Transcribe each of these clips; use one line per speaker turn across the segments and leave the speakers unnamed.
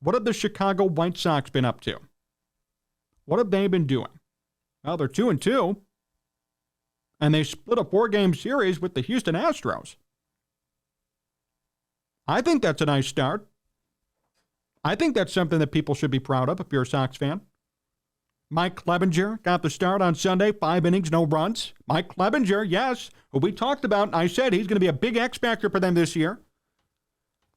What have the Chicago White Sox been up to? What have they been doing? Well, they're 2-2. And they split a 4-game series with the Houston Astros. I think that's a nice start. I think that's something that people should be proud of if you're a Sox fan. Mike Clevinger got the start on Sunday, 5 innings, no runs. Mike Clevinger, yes, who we talked about, and I said he's going to be a big X factor for them this year.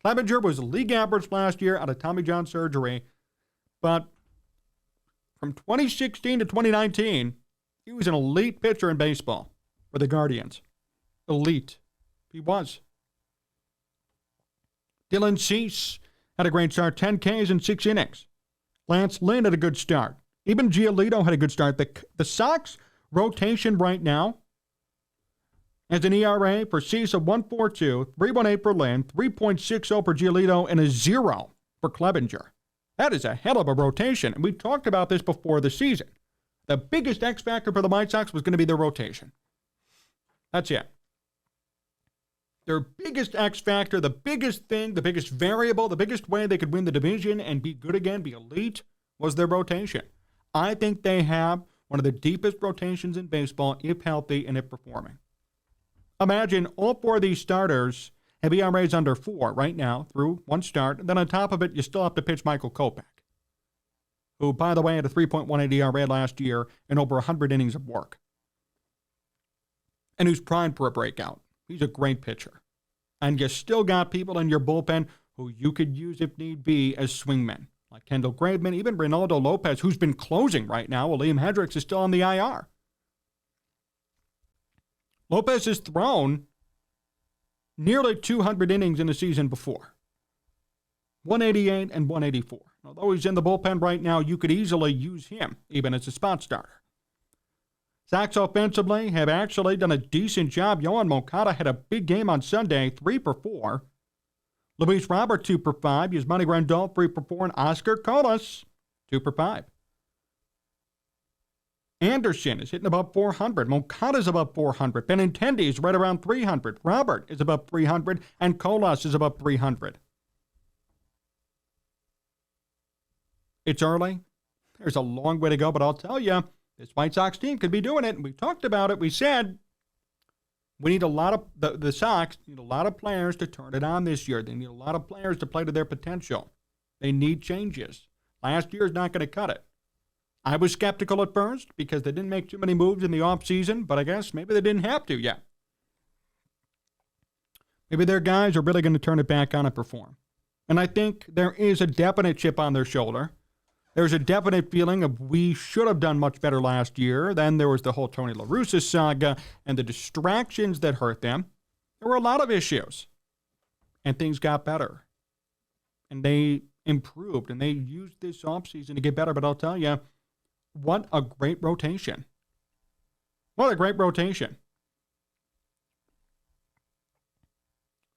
Clevinger was league average last year out of Tommy John surgery, but from 2016 to 2019, he was an elite pitcher in baseball for the Guardians. Elite. He was. Dylan Cease had a great start, 10 Ks in 6 innings. Lance Lynn had a good start. Even Giolito had a good start. The Sox rotation right now has an ERA for Cease of 1.42, 3.18 for Lynn, 3.60 for Giolito, and a 0 for Clevinger. That is a hell of a rotation. And we talked about this before the season. The biggest X factor for the White Sox was going to be their rotation. That's it. Their biggest X factor, the biggest thing, the biggest variable, the biggest way they could win the division and be good again, be elite, was their rotation. I think they have one of the deepest rotations in baseball, if healthy and if performing. Imagine all 4 of these starters have ERAs under 4 right now through one start. And then on top of it, you still have to pitch Michael Kopech, who, by the way, had a 3.18 ERA last year and over 100 innings of work. And who's primed for a breakout. He's a great pitcher. And you still got people in your bullpen who you could use if need be as swingmen, like Kendall Graveman, even Reynaldo Lopez, who's been closing right now while Liam Hendricks is still on the IR. Lopez has thrown nearly 200 innings in the season before. 188 and 184. Although he's in the bullpen right now, you could easily use him, even as a spot starter. Sox offensively have actually done a decent job. Yohan Moncada had a big game on Sunday, 3 for 4. Luis Robert, 2 for 5. Yasmani Grandal, 3 for 4. And Oscar Colas, 2 for 5. Anderson is hitting above 400. Moncada's above 400. Benintendi is right around 300. Robert is above 300. And Colas is above 300. It's early. There's a long way to go, but I'll tell you, this White Sox team could be doing it. And we talked about it. We said we need a lot of, the Sox need a lot of players to turn it on this year. They need a lot of players to play to their potential. They need changes. Last year is not going to cut it. I was skeptical at first because they didn't make too many moves in the offseason, but I guess maybe they didn't have to yet. Maybe their guys are really going to turn it back on and perform. And I think there is a definite chip on their shoulder. There's a definite feeling of we should have done much better last year. Then there was the whole Tony La Russa saga and the distractions that hurt them. There were a lot of issues. And things got better. And they improved. And they used this offseason to get better. But I'll tell you, what a great rotation. What a great rotation.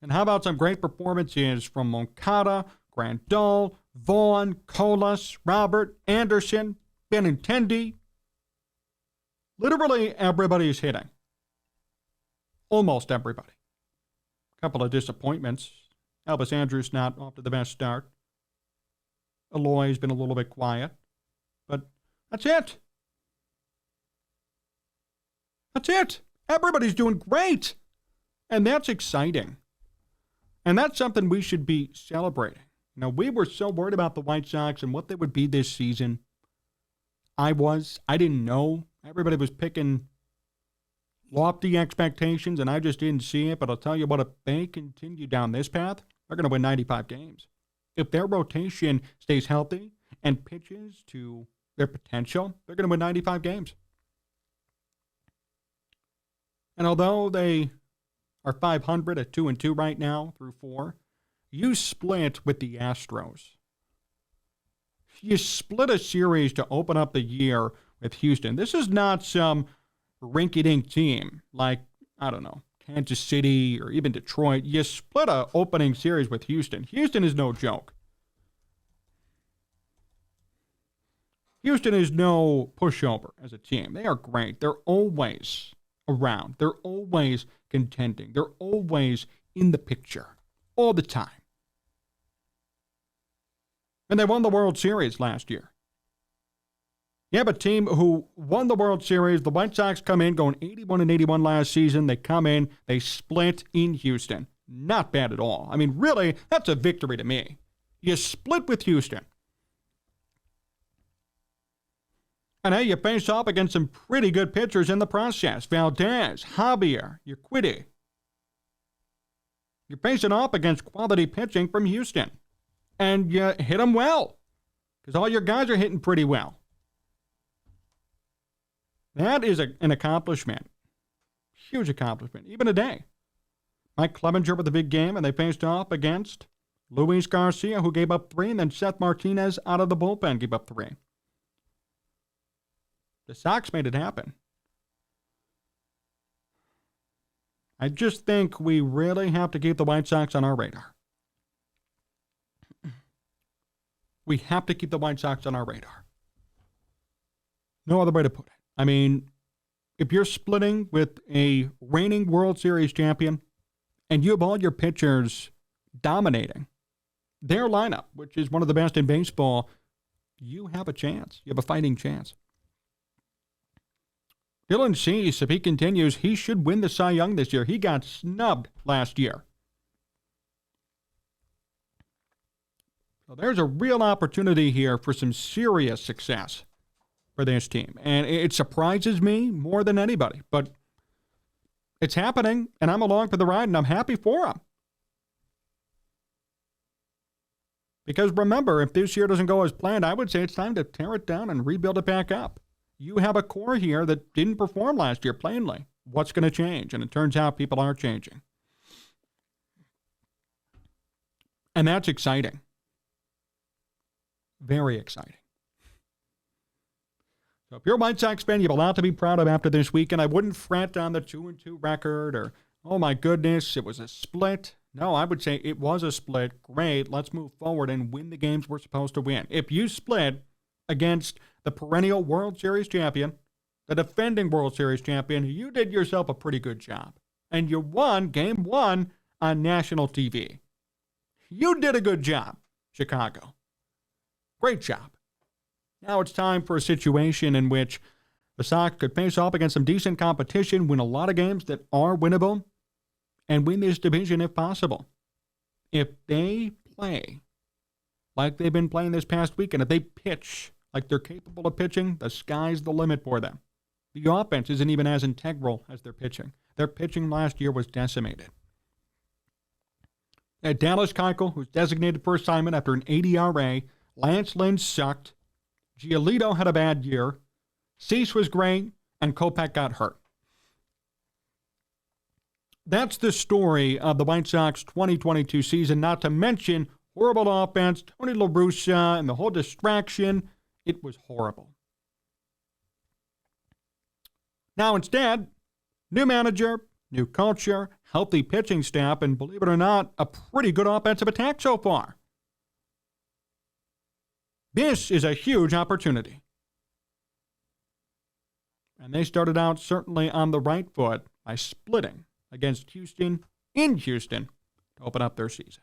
And how about some great performances from Moncada, Grandal, Vaughn, Colas, Robert, Anderson, Benintendi. Literally everybody is hitting. Almost everybody. A couple of disappointments. Elvis Andrus not off to the best start. Eloy's been a little bit quiet. But that's it. That's it. Everybody's doing great. And that's exciting. And that's something we should be celebrating. Now, we were so worried about the White Sox and what they would be this season. I didn't know. Everybody was picking lofty expectations, and I just didn't see it. But I'll tell you what, if they continue down this path, they're going to win 95 games. If their rotation stays healthy and pitches to their potential, they're going to win 95 games. And although they are 500 at 2-2 right now through 4, you split with the Astros. You split a series to open up the year with Houston. This is not some rinky-dink team like, I don't know, Kansas City or even Detroit. You split an opening series with Houston. Houston is no joke. Houston is no pushover as a team. They are great. They're always around. They're always contending. They're always in the picture all the time. And they won the World Series last year. You have a team who won the World Series. The White Sox come in going 81-81 last season. They come in, they split in Houston. Not bad at all. I mean, really, that's a victory to me. You split with Houston. And hey, you face off against some pretty good pitchers in the process. Valdez, Javier, Urquidy. You're facing off against quality pitching from Houston. And you hit them well. Because all your guys are hitting pretty well. That is an accomplishment. Huge accomplishment. Even today. Mike Clevenger with a big game, and they faced off against Luis Garcia, who gave up 3, and then Seth Martinez out of the bullpen gave up 3. The Sox made it happen. I just think we really have to keep the White Sox on our radar. We have to keep the White Sox on our radar. No other way to put it. I mean, if you're splitting with a reigning World Series champion and you have all your pitchers dominating their lineup, which is one of the best in baseball, you have a chance. You have a fighting chance. Dylan Cease, if he continues, he should win the Cy Young this year. He got snubbed last year. So there's a real opportunity here for some serious success for this team. And it surprises me more than anybody. But it's happening, and I'm along for the ride, and I'm happy for them. Because remember, if this year doesn't go as planned, I would say it's time to tear it down and rebuild it back up. You have a core here that didn't perform last year, plainly. What's going to change? And it turns out people are changing. And that's exciting. Very exciting. So if you're a White Sox fan, you have a lot to be proud of after this weekend. I wouldn't fret on the 2-2 record or, oh my goodness, it was a split. No, I would say it was a split. Great, let's move forward and win the games we're supposed to win. If you split against the perennial World Series champion, the defending World Series champion, you did yourself a pretty good job. And you won Game 1 on national TV. You did a good job, Chicago. Great job. Now it's time for a situation in which the Sox could face off against some decent competition, win a lot of games that are winnable, and win this division if possible. If they play like they've been playing this past weekend, if they pitch like they're capable of pitching, the sky's the limit for them. The offense isn't even as integral as their pitching. Their pitching last year was decimated. Dallas Keuchel, who's designated for assignment after an 80 ERA, Lance Lynn sucked, Giolito had a bad year, Cease was great, and Kopech got hurt. That's the story of the White Sox 2022 season, not to mention horrible offense, Tony La Russa, and the whole distraction. It was horrible. Now instead, new manager, new culture, healthy pitching staff, and believe it or not, a pretty good offensive attack so far. This is a huge opportunity. And they started out certainly on the right foot by splitting against Houston in Houston to open up their season.